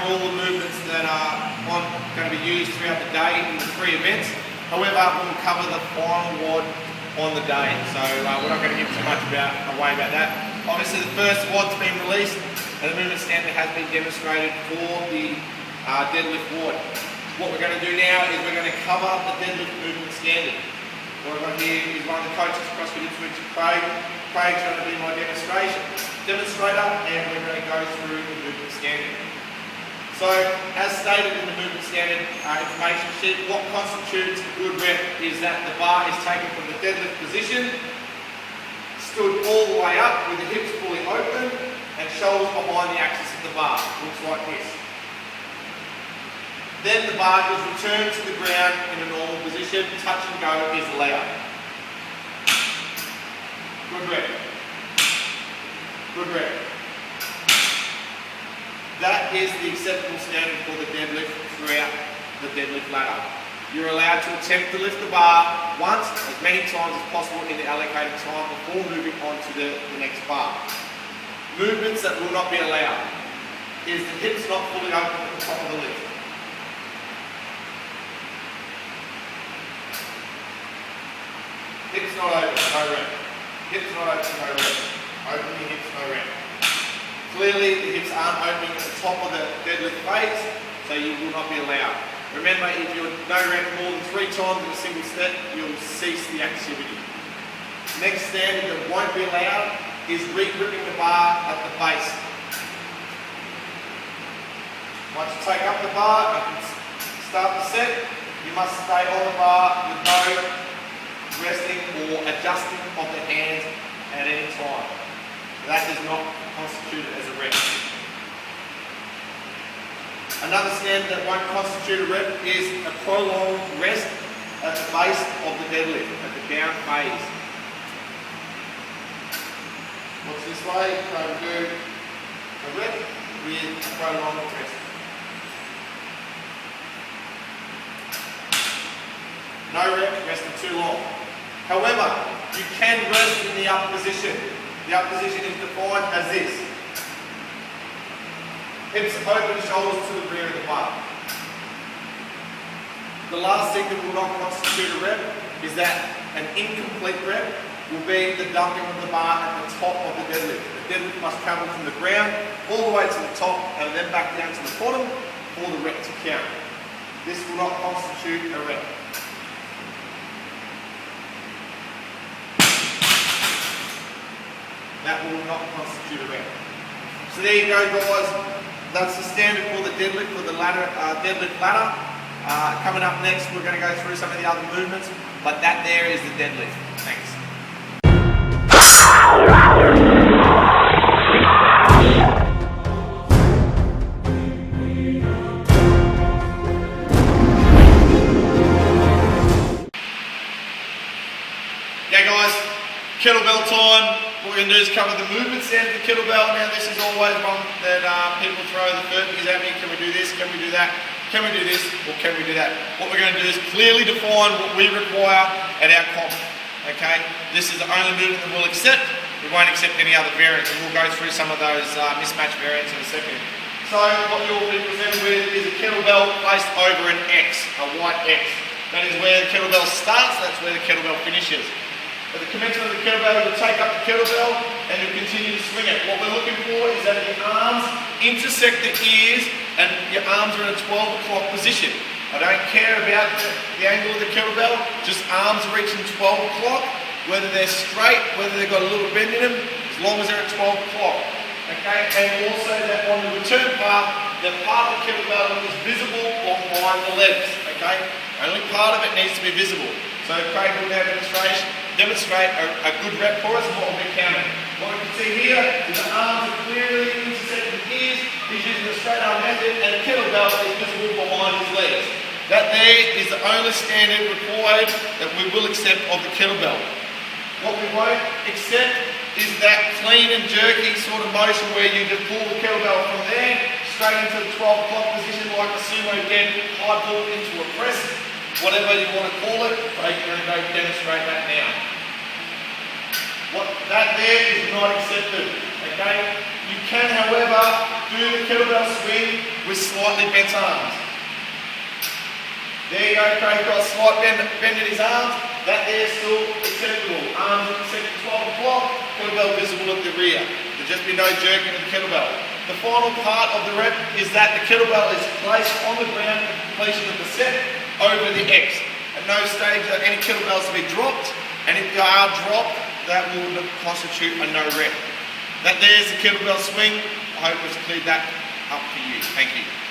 covered all the movements that are going to be used throughout the day in the 3 events. However, we'll cover the final WOD on the day, so we're not going to give too much away about that. Obviously, the first WOD's been released, and the movement standard has been demonstrated for the deadlift WOD. What we're going to do now is we're going to cover the deadlift movement standard. What I've got here is one of the coaches, CrossFit Influencer Craig. Craig's going to be my demonstrator, and we're going to go through the movement standard. So, as stated in the movement standard information sheet, what constitutes a good rep is that the bar is taken from the deadlift position, stood all the way up with the hips fully open, and shoulders behind the axis of the bar. Looks like this. Then the bar is returned to the ground in a normal position. Touch and go is allowed. Good rep. Good rep. That is the acceptable standard for the deadlift throughout the deadlift ladder. You're allowed to attempt to lift the bar once, as many times as possible in the allocated time before moving on to the next bar. Movements that will not be allowed is the hips not fully open at the top of the lift. Hips not open, no rep. Hips not open, no rep. Open your hips, no rep. Clearly, the hips aren't opening at the top of the deadlift phase, so you will not be allowed. Remember, if you're no rep more than 3 times in a single step, you'll cease the activity. Next standard that won't be allowed is re-gripping the bar at the base. Once you take up the bar and start the set, you must stay on the bar with no resting or adjusting of the hands at any time. That is not constituted as a rep. Another standard that won't constitute a rep is a prolonged rest at the base of the deadlift, at the down phase. Watch this way, try to do a rep with a prolonged rest. No rep, resting too long. However, you can rest in the up position. The up position is defined as this. Hips open, shoulders to the rear of the bar. The last thing that will not constitute a rep is that an incomplete rep will be the dumping of the bar at the top of the deadlift. The deadlift must travel from the ground all the way to the top and then back down to the bottom for the rep to count. This will not constitute a rep. That will not constitute a rep. So there you go, guys. That's the standard for the deadlift, for the deadlift ladder. Coming up next, we're going to go through some of the other movements, but that there is the deadlift. Thanks. Yeah, guys, kettlebell time. What we're going to do is cover the movement standard for kettlebell. Now, this is always one that people throw the furbies at me. Can we do this? Can we do that? Can we do this? Or can we do that? What we're going to do is clearly define what we require at our comp. Okay? This is the only movement that we'll accept. We won't accept any other variants, and we'll go through some of those mismatch variants in a second. So, what you'll be presented with is a kettlebell placed over an X, a white X. That is where the kettlebell starts, that's where the kettlebell finishes. At the commencement of the kettlebell, you'll take up the kettlebell and you'll continue to swing it. What we're looking for is that your arms intersect the ears and your arms are in a 12 o'clock position. I don't care about the angle of the kettlebell, just arms reaching 12 o'clock, whether they're straight, whether they've got a little bend in them, as long as they're at 12 o'clock. Okay, and also that on the return part, the part of the kettlebell is visible behind the legs. Okay, only part of it needs to be visible. So Craig will now demonstrate a good rep for us and what we'll be counting. What we can see here is the arms are clearly intersecting the ears. He's using the straight arm method, and the kettlebell is visible behind his legs. That there is the only standard required that we will accept of the kettlebell. What we won't accept is that clean and jerky sort of motion where you just pull the kettlebell from there straight into the 12 o'clock position like a sumo dead high pull into a press. Whatever you want to call it, I'm going to go demonstrate that now. That there is not accepted, okay? You can, however, do the kettlebell swing with slightly bent arms. There you go, Craig got a slight bend in his arms. That there is still acceptable. Arms at 12 o'clock, kettlebell visible at the rear. There'll just be no jerking of the kettlebell. The final part of the rep is that the kettlebell is placed on the ground at the completion of the set over the X. At no stage are any kettlebells to be dropped, and if they are dropped, that will constitute a no rep. That there's the kettlebell swing. I hope it's cleared that up for you. Thank you.